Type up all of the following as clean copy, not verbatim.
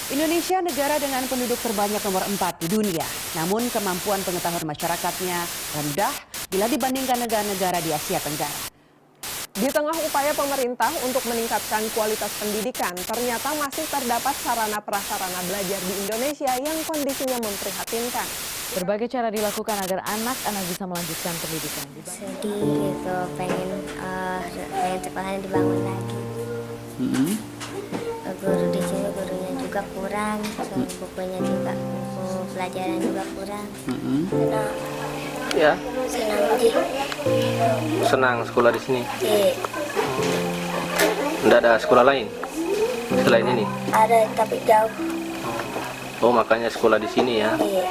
Indonesia negara dengan penduduk terbanyak nomor 4 di dunia. Namun kemampuan pengetahuan masyarakatnya rendah bila dibandingkan negara-negara di Asia Tenggara. Di tengah upaya pemerintah untuk meningkatkan kualitas pendidikan, ternyata masih terdapat sarana prasarana belajar di Indonesia yang kondisinya memprihatinkan. Berbagai cara dilakukan agar anak-anak bisa melanjutkan pendidikan. Sedih gitu, pengen sekolahnya dibangun lagi. Guru di sini gurunya juga kurang, bukunya juga, buku pelajaran juga kurang. Senang. Ya. Senang aja. Senang sekolah di sini. Iya. Tidak ada sekolah lain selain ini. Ada tapi jauh. Oh, makanya sekolah di sini ya. Iya.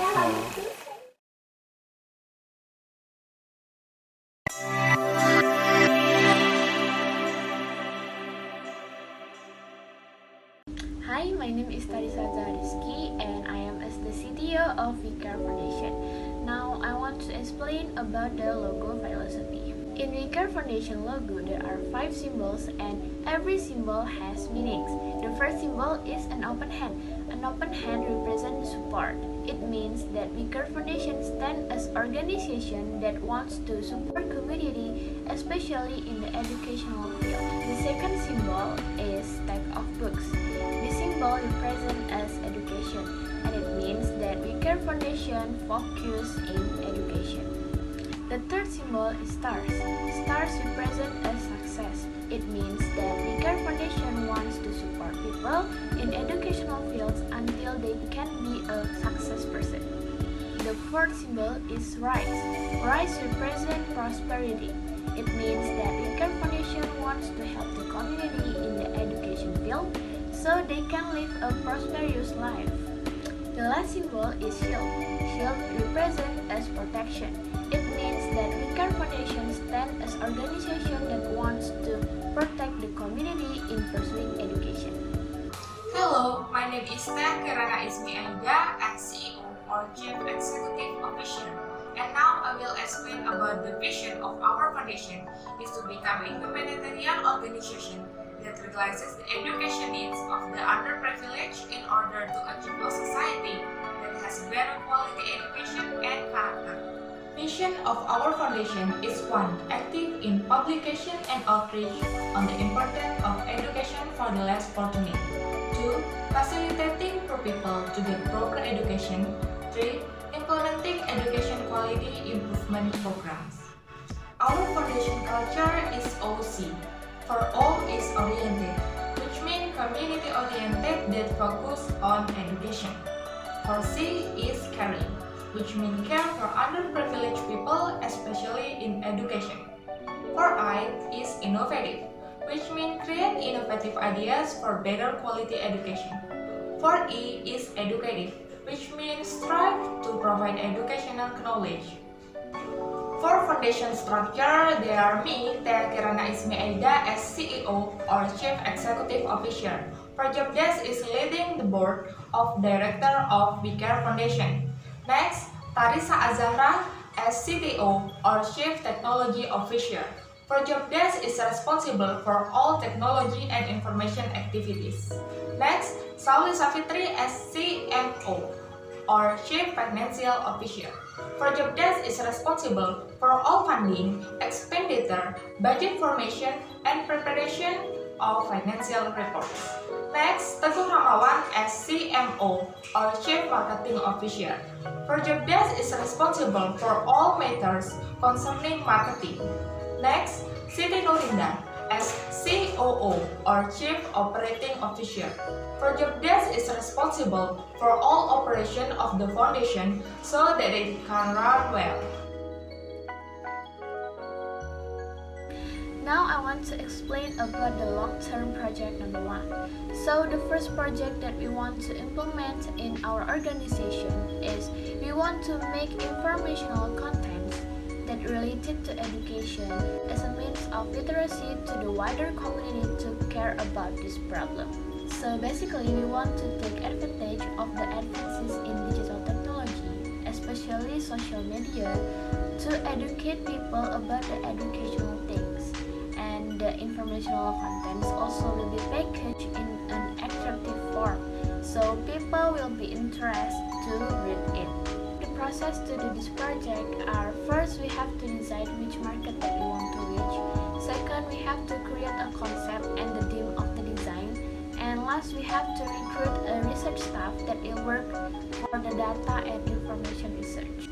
Hi, my name is Tharisa Rizky and I am as the CTO of WeCare Foundation. Now I want to explain about the logo philosophy. In WeCare Foundation logo, there are 5 symbols and every symbol has meanings. The first symbol is an open hand. An open hand represents support. It means that WeCare Foundation stands as an organization that wants to support community, especially in the educational field. The second symbol is stack of books. This symbol represents as education, and it means that WeCare Foundation focus in education. The third symbol is stars. Stars represent as success. It means that WeCare Foundation wants to support people in educational fields until they can be a success person. The fourth symbol is rise. Rise represents prosperity. It means that WeCare Foundation wants to help the community in the education field so they can live a prosperous life. The last symbol is shield. Shield represents as protection. It means that WeCare Foundation stands as an organization that wants to protect the community in pursuing education. Hello, my name is Thea, Kirana, Ismi, Aida, as CEO or Chief Executive Officer. And now I will explain about the vision of our foundation is to become a humanitarian organization that realizes the education needs of the underprivileged in order to achieve a society that has better quality education and character. Mission of our foundation is 1. Active in publication and outreach on the importance of education for the less fortunate. 2. Facilitating for people to get proper education. 3. Implementing education quality improvement programs. Our foundation culture is OC, for all is oriented, which means community oriented that focus on education. For C is caring, which means care for underprivileged people, especially in education. For I is innovative, which means create innovative ideas for better quality education. For E is educative, which means strive to provide educational knowledge. For foundation structure, there are me, Thea, Kirana, Ismi, Aida as CEO or Chief Executive Officer. For job desk is leading the board of director of WeCare Foundation. Next, Tharisa Azzahra as CTO or Chief Technology Officer. For job desk is responsible for all technology and information activities. Next, Sauli Safitri as CMO or Chief Financial Officer. For job desk is responsible for all funding, expenditure, budget formation, and preparation of financial reports. Next, Teguh Rahmawan as CMO or Chief Marketing Officer. For job desk is responsible for all matters concerning marketing. Next, Siti Nurindah as COO or Chief Operating Officer. For job desk is responsible for all operation of the foundation so that it can run well. Now I want to explain about the long-term project number 1. So the first project that we want to implement in our organization is we want to make informational content that related to education as a means of literacy to the wider community to care about this problem. So basically we want to take advantage of the advances in digital technology, especially social media, to educate people about the educational things. And the informational contents also will be packaged in an attractive form, so people will be interested to read it. The process to do this project are: first, we have to decide which market that we want to reach. Second, we have to create a concept and the theme of the design. And last, we have to recruit a research staff that will work for the data and information research.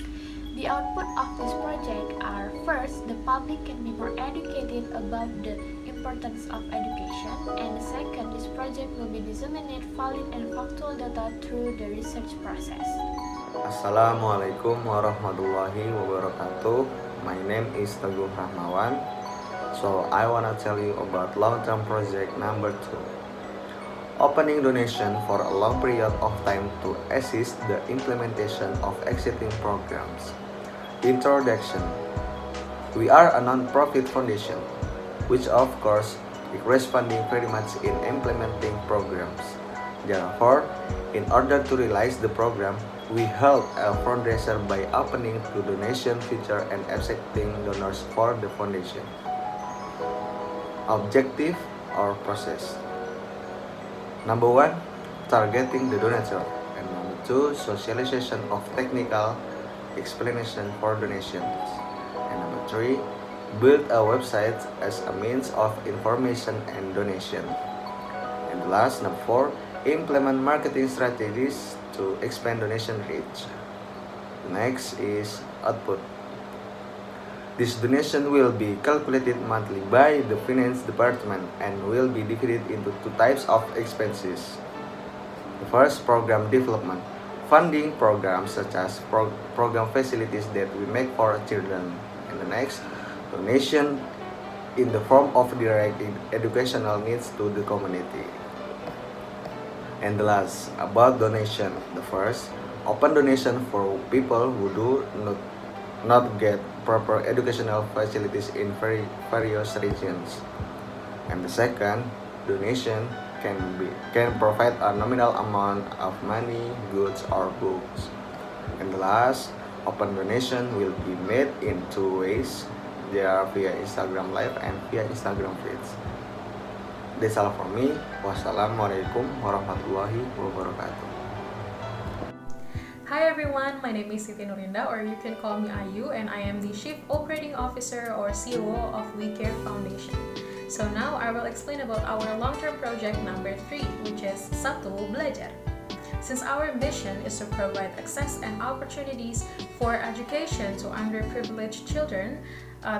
The output of this project are: first, the public can be more educated about the importance of education, and second, this project will be disseminate valid and factual data through the research process. Assalamualaikum warahmatullahi wabarakatuh. My name is Teguh Rahmawan. So I wanna tell you about long-term project number 2. Opening donation for a long period of time to assist the implementation of existing programs. Introduction. We are a non-profit foundation, which of course requires funding very much in implementing programs. Therefore, in order to realize the program, we held a fundraiser by opening to donation feature and accepting donors for the foundation. Objective or process. Number 1, targeting the donator, and number 2, socialization of technical explanation for donations, and number 3, build a website as a means of information and donation, and last, number 4, implement marketing strategies to expand donation reach. Next is output. This donation will be calculated monthly by the finance department and will be divided into 2 types of expenses. The first, program development, funding programs such as program facilities that we make for children. And the next, donation in the form of direct educational needs to the community. And the last, about donation. The first, open donation for people who do not get proper educational facilities in various regions. And the second, donation can provide a nominal amount of money, goods, or books. And the last, open donation will be made in 2 ways. They are via Instagram Live and via Instagram Feeds. That's all for me. Wassalamualaikum warahmatullahi wabarakatuh. Hi everyone, my name is Siti Nurindah, or you can call me Ayu, and I am the Chief Operating Officer or COO of We Care Foundation. So now I will explain about our long-term project number 3, which is Satu Belajar. Since our mission is to provide access and opportunities for education to underprivileged children,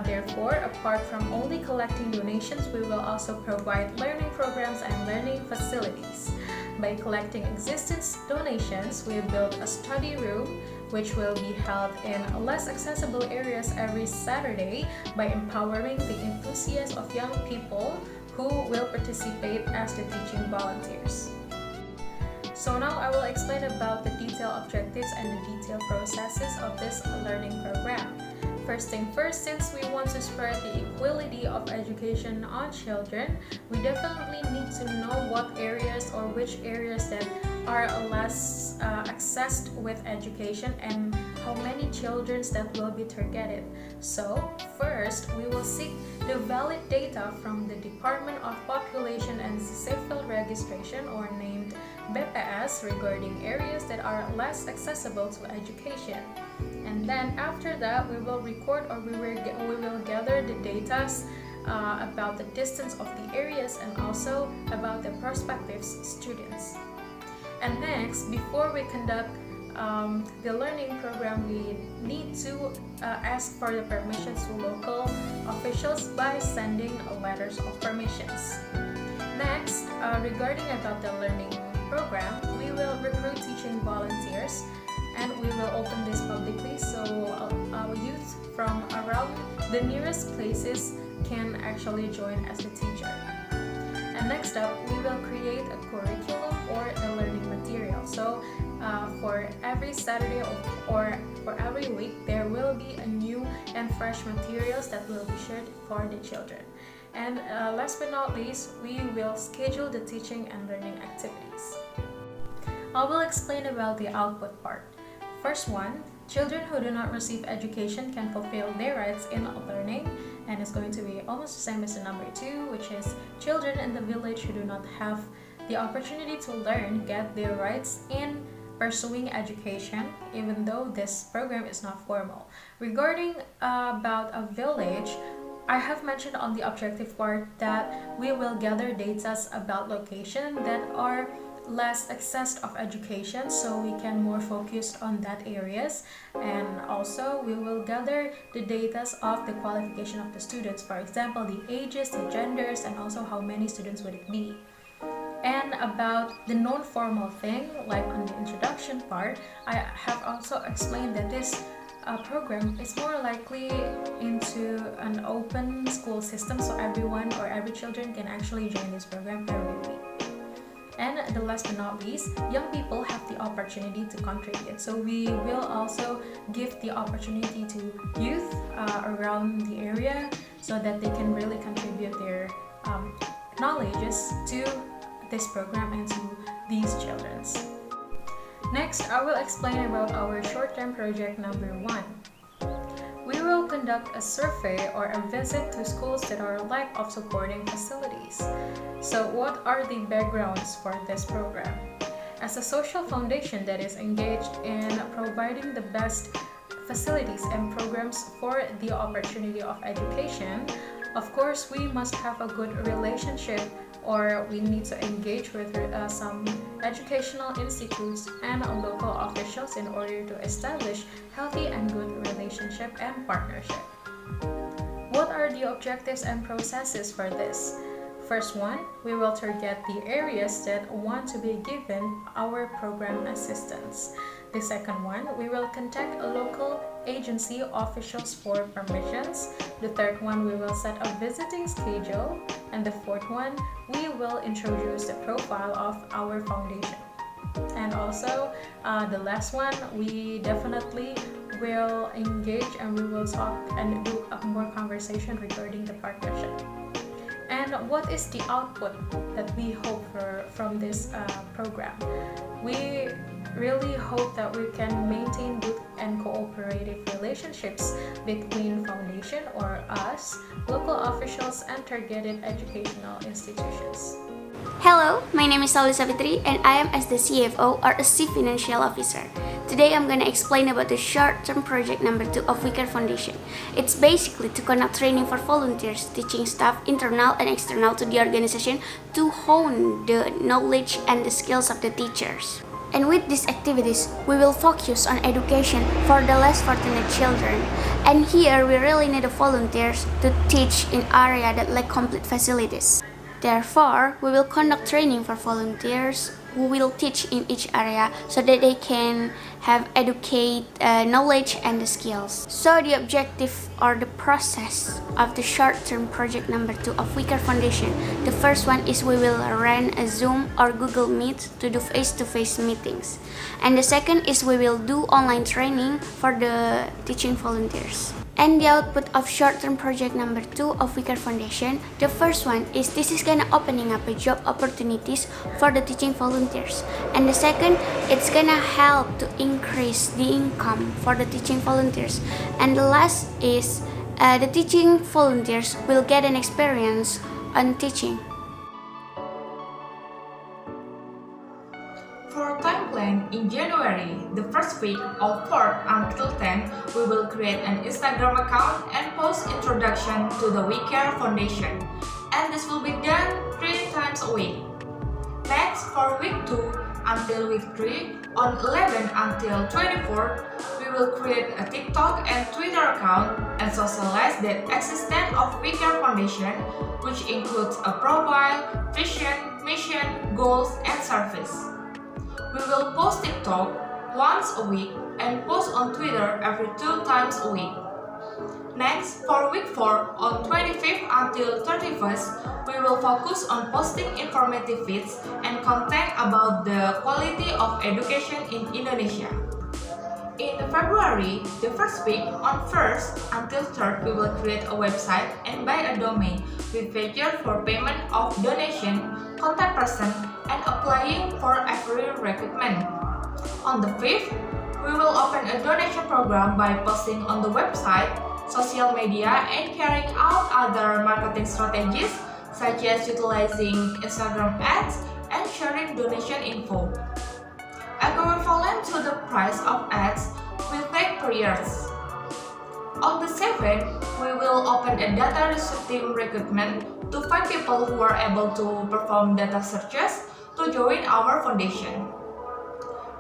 therefore, apart from only collecting donations, we will also provide learning programs and learning facilities. By collecting existing donations, we built a study room which will be held in less accessible areas every Saturday by empowering the enthusiasm of young people who will participate as the teaching volunteers. So now I will explain about the detailed objectives and the detailed processes of this learning program. First thing first, since we want to spread the equality of education on children, we definitely need to know what areas or which areas that are less accessed with education and how many children that will be targeted. So first, we will seek the valid data from the Department of Population and Civil Registration, or named BPS, regarding areas that are less accessible to education. And then after that, we will record, or we will gather the data about the distance of the areas and also about the prospective students. And next, before we conduct the learning program, we need to ask for the permissions to local officials by sending letters of permissions. Next, regarding about the learning program, we will recruit teaching volunteers, and we will open this publicly so our youth from around the nearest places can actually join as a teacher. And next up, we will create a curriculum or a learning material. So for every Saturday or for every week, there will be a new and fresh materials that will be shared for the children. And last but not least, we will schedule the teaching and learning activities. I will explain about the output part. First one, children who do not receive education can fulfill their rights in learning, and it's going to be almost the same as the number 2, which is children in the village who do not have the opportunity to learn get their rights in pursuing education, even though this program is not formal. Regarding about a village, I have mentioned on the objective part that we will gather data about location that are less accessed of education, so we can more focus on that areas, and also we will gather the data of the qualification of the students, for example the ages, the genders, and also how many students would it be. And about the non-formal thing, like on the introduction part, I have also explained that this program is more likely into an open school system, so everyone or every children can actually join this program every week. And the last but not least, young people have the opportunity to contribute. So we will also give the opportunity to youth around the area so that they can really contribute their knowledges to this program and to these children. Next, I will explain about our short-term project number 1. We will conduct a survey or a visit to schools that are lack of supporting facilities. So what are the backgrounds for this program? As a social foundation that is engaged in providing the best facilities and programs for the opportunity of education, of course we must have a good relationship, or we need to engage with some educational institutes and local officials in order to establish healthy and good relationship and partnership. What are the objectives and processes for this? First one, we will target the areas that want to be given our program assistance. The second one, we will contact a local agency officials for permissions. The third one, we will set a visiting schedule. And the fourth one, we will introduce the profile of our foundation. And also, the last one, we definitely will engage and we will talk and do a more conversation regarding the partnership. And what is the output that we hope for from this program? We really hope that we can maintain good and cooperative relationships between foundation or us, local officials, and targeted educational institutions. Hello, my name is Sauli Safitri and I am as the CFO or a Chief Financial Officer. Today I'm going to explain about the short-term project number 2 of WeCare Foundation. It's basically to conduct training for volunteers, teaching staff, internal and external to the organization to hone the knowledge and the skills of the teachers. And with these activities, we will focus on education for the less fortunate children. And here we really need the volunteers to teach in area that lack complete facilities. Therefore, we will conduct training for volunteers who will teach in each area so that they can have educate knowledge and the skills. So the objective or the process of the short-term project number 2 of WeCare Foundation, the first one is we will run a Zoom or Google Meet to do face-to-face meetings. And the second is we will do online training for the teaching volunteers. And the output of short-term project number 2 of WeCare Foundation, the first one is this is gonna opening up a job opportunities for the teaching volunteers. And the second, it's gonna help to increase the income for the teaching volunteers. And the last is the teaching volunteers will get an experience on teaching. For time plan, in January, the first week of 4th until 10th, we will create an Instagram account and post introduction to the WeCare Foundation. And this will be done 3 times a week. Next, for week 2 until week 3, on 11 until 24th, we will create a TikTok and Twitter account and socialize the existence of WeCare Foundation, which includes a profile, vision, mission, goals, and service. We will post TikTok once a week and post on Twitter every 2 times a week. Next, for week 4, on 25th until 31st, we will focus on posting informative feeds and content about the quality of education in Indonesia. In February, the first week, on 1st until 3rd, we will create a website and buy a domain with feature for payment of donation, contact person, and applying for every recruitment. On the 5th, we will open a donation program by posting on the website, social media, and carrying out other marketing strategies such as utilizing Instagram ads and sharing donation info. A equivalent to the price of ads we take per year. On the 7th, we will open a data research team recruitment to find people who are able to perform data searches to join our foundation.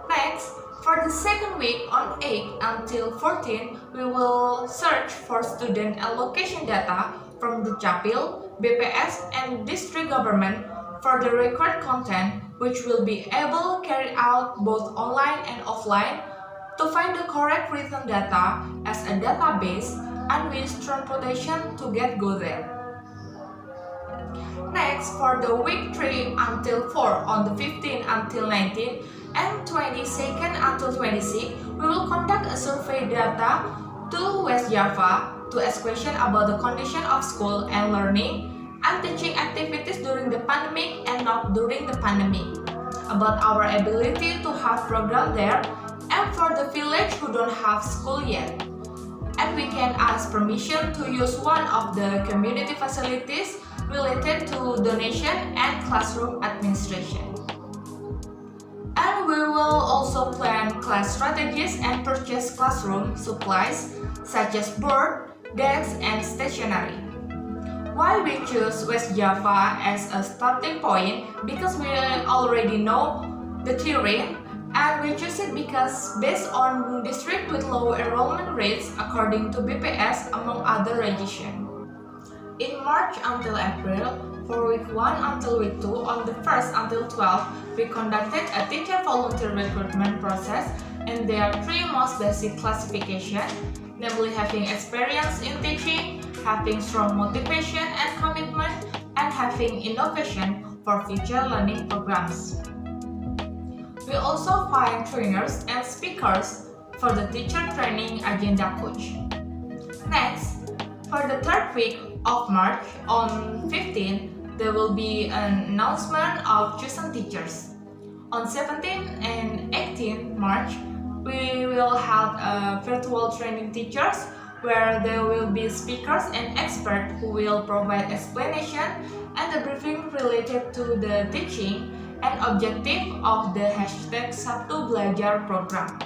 Next, for the second week on 8 until 14, we will search for student allocation data from the Capil, BPS, and district government for the required content, which will be able to carry out both online and offline to find the correct written data as a database and with transportation to go there. Next, for the week 3 until 4 on the 15th until 19th and 22nd until 26th, we will conduct a survey data to West Java to ask questions about the condition of school and learning and teaching activities during the pandemic and not during the pandemic, about our ability to have program there, and for the village who don't have school yet. And we can ask permission to use one of the community facilities related to donation and classroom administration. And we will also plan class strategies and purchase classroom supplies such as board, desks, and stationery. Why we choose West Java as a starting point? Because we already know the terrain, and we choose it because based on district with low enrollment rates according to BPS among other regions. In March until April, for week 1 until week 2, on the 1st until 12th, we conducted a teacher volunteer recruitment process, and there are 3 most basic classifications, namely having experience in teaching, having strong motivation and commitment, and having innovation for future learning programs. We also find trainers and speakers for the teacher training agenda coach. Next, for the 3rd week of March on 15th, there will be an announcement of chosen teachers. On 17th and 18th March, we will have a virtual training teachers where there will be speakers and experts who will provide explanation and the briefing related to the teaching and objective of the #Sabtu Belajar program.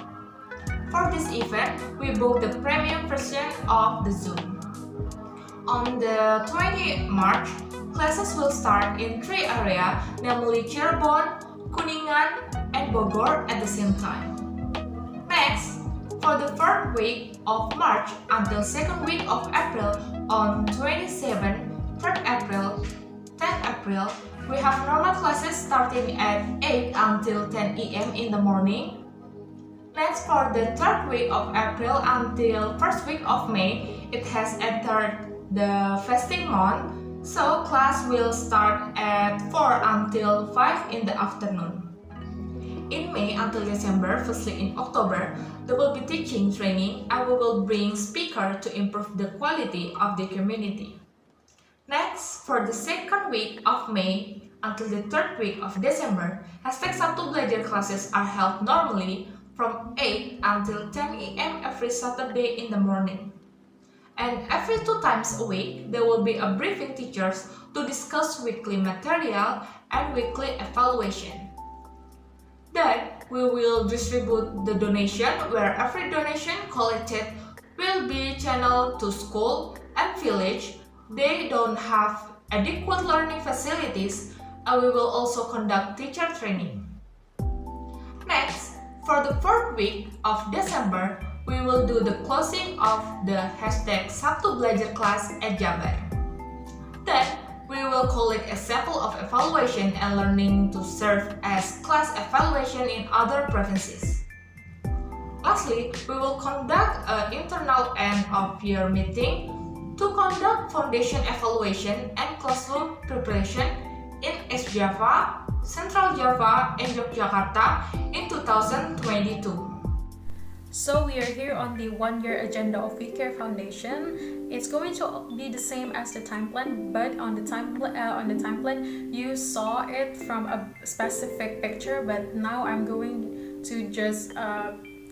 For this event, we booked the premium version of the Zoom. On the 20th March, classes will start in 3 areas, namely Cirebon, Kuningan, and Bogor at the same time. Next, for the 3rd week of March until 2nd week of April on 27th, 3rd April, 10th April, we have normal classes starting at 8 until 10 a.m. in the morning. Next, for the 3rd week of April until 1st week of May, it has entered the fasting month, so class will start at 4 until 5 in the afternoon. In May until December, firstly in October, there will be teaching training and we will bring speakers to improve the quality of the community. Next, for the 2nd week of May until the 3rd week of December, #Sabtu Belajar classes are held normally from 8 until 10 a.m. every Saturday in the morning. And every 2 times a week, there will be a briefing teachers to discuss weekly material and weekly evaluation. Then, we will distribute the donation where every donation collected will be channeled to school and village. They don't have adequate learning facilities, and we will also conduct teacher training. Next, for the 4th week of December, we will do the closing of the #Sabtu Belajar class at Jabar. Then, we will collect a sample of evaluation and learning to serve as class evaluation in other provinces. Lastly, we will conduct an internal end-of-year meeting to conduct foundation evaluation and classroom preparation in East Java, Central Java, and Yogyakarta in 2022. So we are here on the 1-year agenda of We Care Foundation. It's going to be the same as the time plan, but on the time plan you saw it from a specific picture, but now I'm going to just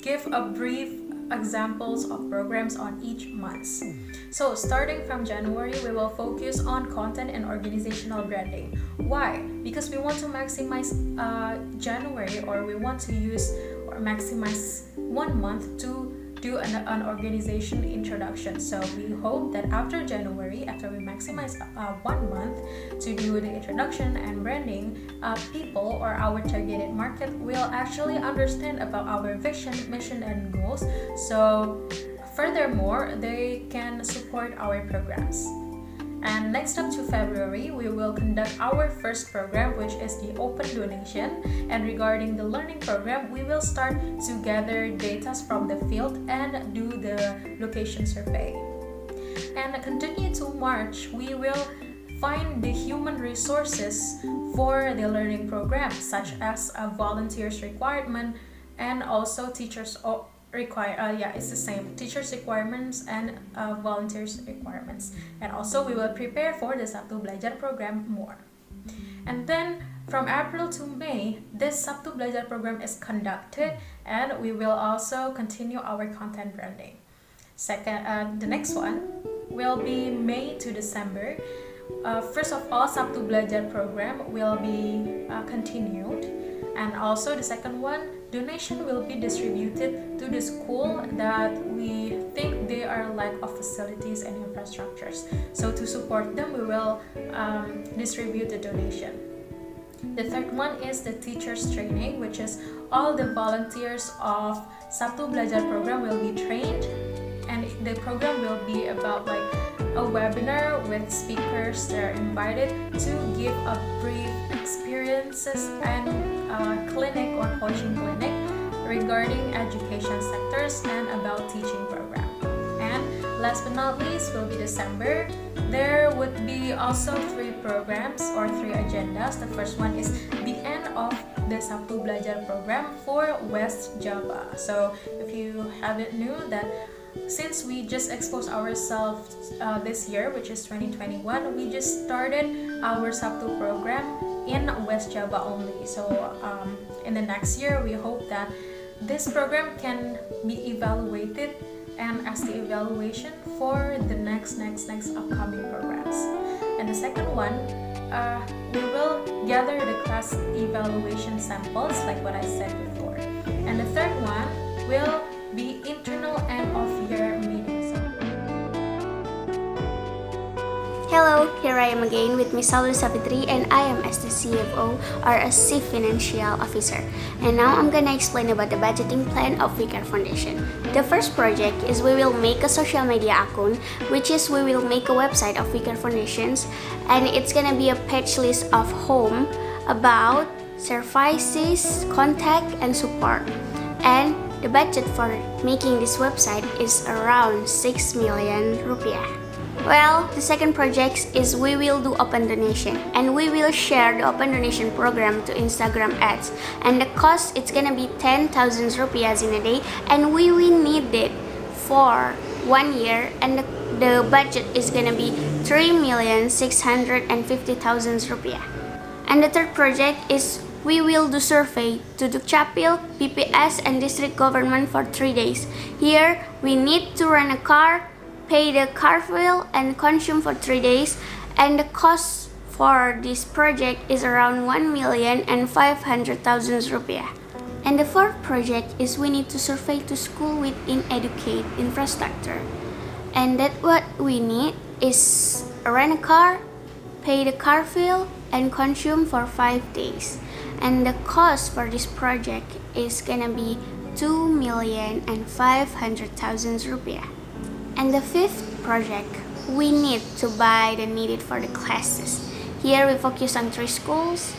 give a brief examples of programs on each month. So starting from January, we will focus on content and organizational branding. Why? Because we want to maximize January, or we want to use or maximize 1 month to do an organization introduction. So we hope that after January, after we maximize 1 month to do the introduction and branding, people or our targeted market will actually understand about our vision, mission, and goals. So furthermore, they can support our programs. And next up to February, we will conduct our first program, which is the open donation. And regarding the learning program, we will start to gather data from the field and do the location survey. And continue to March, we will find the human resources for the learning program, such as a volunteers requirement and also teachers it's the same, teachers requirements and volunteers requirements. And also we will prepare for the Sabtu Belajar program more. And then from April to May, this Sabtu Belajar program is conducted, and we will also continue our content branding. The next one will be May to December. First of all, Sabtu Belajar program will be continued, and also the second one, donation will be distributed to the school that we think they are lack of facilities and infrastructures. So to support them, we will distribute the donation. The third one is the teachers training, which is all the volunteers of Sabtu Belajar program will be trained, and the program will be about like a webinar with speakers that are invited to give a brief experiences and clinic or coaching clinic regarding education sectors and about teaching program. And last but not least will be December. There would be also 3 programs or 3 agendas. The first one is the end of the Sabtu Belajar program for West Java. So if you haven't knew that, since we just exposed ourselves this year, which is 2021, we just started our Sabtu program in West Java only. So in the next year, we hope that this program can be evaluated and as the evaluation for the next upcoming programs. And the second one, we will gather the class evaluation samples like what I said before. And the third one will be internal and off-year meetings. Hello, here I am again with Miss Sauli Safitri, and I am as the CFO or a Chief Financial Officer. And now I'm gonna explain about the budgeting plan of WeCare Foundation. The first project is we will make a social media account, which is we will make a website of WeCare Foundations, and it's gonna be a page list of home, about, services, contact, and support. And the budget for making this website is around 6 million rupiah. Well, the second project is we will do open donation, and we will share the open donation program to Instagram ads. And the cost it's gonna be 10,000 rupiah in a day, and we will need it for 1 year, and the budget is gonna be 3,650,000 rupiah. And the third project is we will do survey to Dukcapil, BPS, and district government for 3 days. Here, we need to rent a car, pay the car fuel, and consume for 3 days. And the cost for this project is around 1,500,000 rupiah. And the fourth project is we need to survey to school with inadequate infrastructure. And that what we need is rent a car, pay the car fuel, and consume for 5 days. And the cost for this project is gonna be 2,500,000 rupiah. And the fifth project, we need to buy the needed for the classes. Here we focus on 3 schools.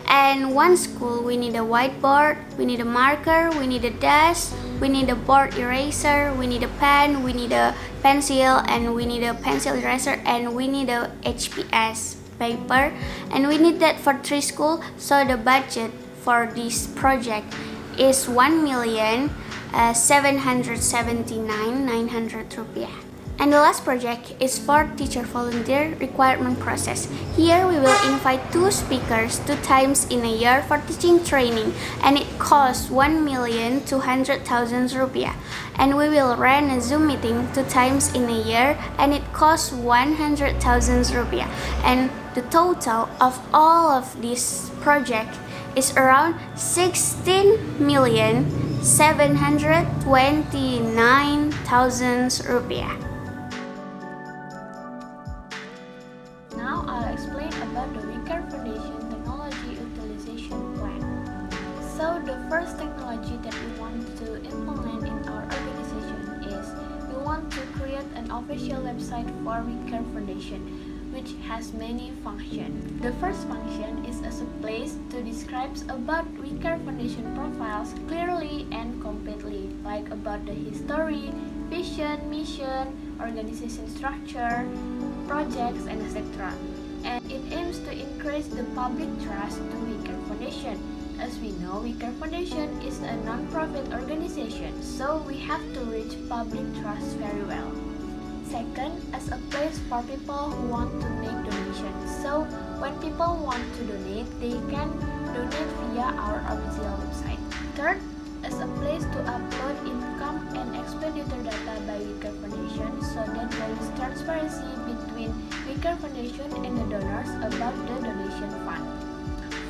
And 1 school, we need a whiteboard, we need a marker, we need a desk, we need a board eraser, we need a pen, we need a pencil, and we need a pencil eraser, and we need a HPS paper. And we need that for 3 schools. So the budget for this project is 1,779,900 rupiah. And the last project is for teacher volunteer requirement process. Here we will invite 2 speakers 2 times in a year for teaching training, and it costs 1,200,000 rupiah. and we will run a Zoom meeting 2 times in a year, and it costs 100,000 rupiah. And the total of all of this project is around 16,729,000 rupiah. Now I'll explain about the WeCare Foundation Technology Utilization Plan. So the first technology that we want to implement in our organization is we want to create an official website for WeCare Foundation, which has many functions. The first function is as a place to describe about WeCare Foundation profiles clearly and completely, like about the history, vision, mission, organization structure, projects, and etc. And it aims to increase the public trust to WeCare Foundation. As we know, WeCare Foundation is a non-profit organization, so we have to reach public trust very well. Second, as a place for people who want to make donations. So when people want to donate, they can donate via our official website. Third, as a place to upload income and expenditure data by WeCare Foundation, so that there is transparency between WeCare Foundation and the donors about the donation fund.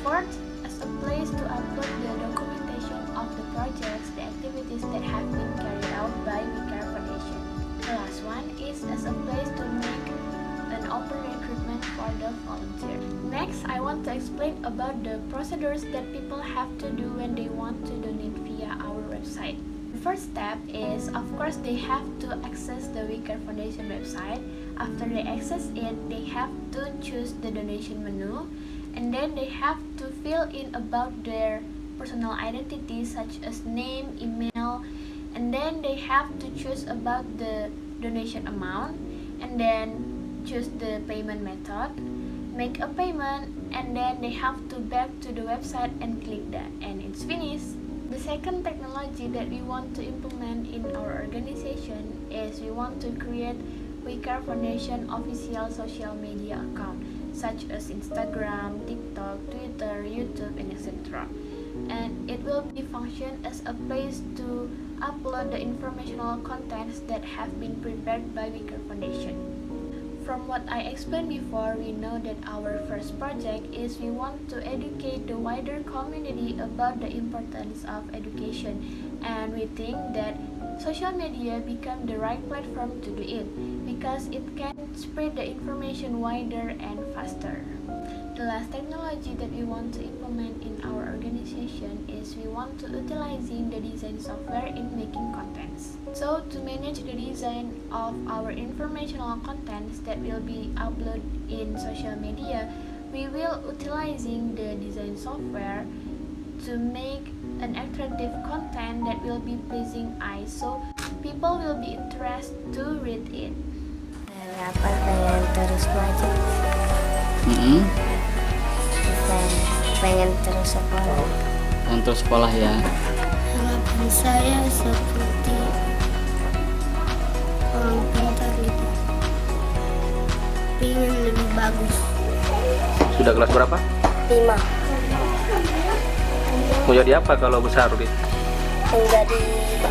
Fourth, as a place to upload the documentation of the projects, the activities that have been carried out by WeCare Foundation. The last one is as a place to make an open recruitment for the volunteer. Next, I want to explain about the procedures that people have to do when they want to donate via our website. The first step is, of course, they have to access the WeCare Foundation website. After they access it, they have to choose the donation menu, and then they have to fill in about their personal identity such as name, email, and then they have to choose about the donation amount, and then choose the payment method, make a payment, and then they have to back to the website and click that, and it's finished. The second technology that we want to implement in our organization is we want to create WeCare Foundation official social media account such as Instagram, TikTok, Twitter, YouTube, and etc. And it will be function as a place to upload the informational contents that have been prepared by WeCare Foundation. From what I explained before, we know that our first project is we want to educate the wider community about the importance of education, and we think that social media become the right platform to do it because it can spread the information wider and faster. The last technology that we want to implement in our organization is we want to utilizing the design software in making contents. So to manage the design of our informational contents that will be uploaded in social media, we will utilizing the design software to make an attractive content that will be pleasing eyes, so people will be interested to read it. Pengen terus belajar, pengen terus sekolah. Pengen terus sekolah ya. Harapan saya seperti orang pintar gitu. Pengen lebih bagus. Sudah kelas berapa? 5. Mau jadi apa kalau besar, Rizky? Menjadi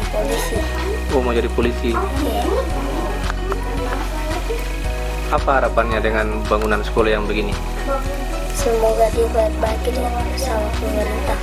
polisi. Oh, mau jadi polisi. Iya. Apa harapannya dengan bangunan sekolah yang begini? Semoga diperbaiki sama pemerintah.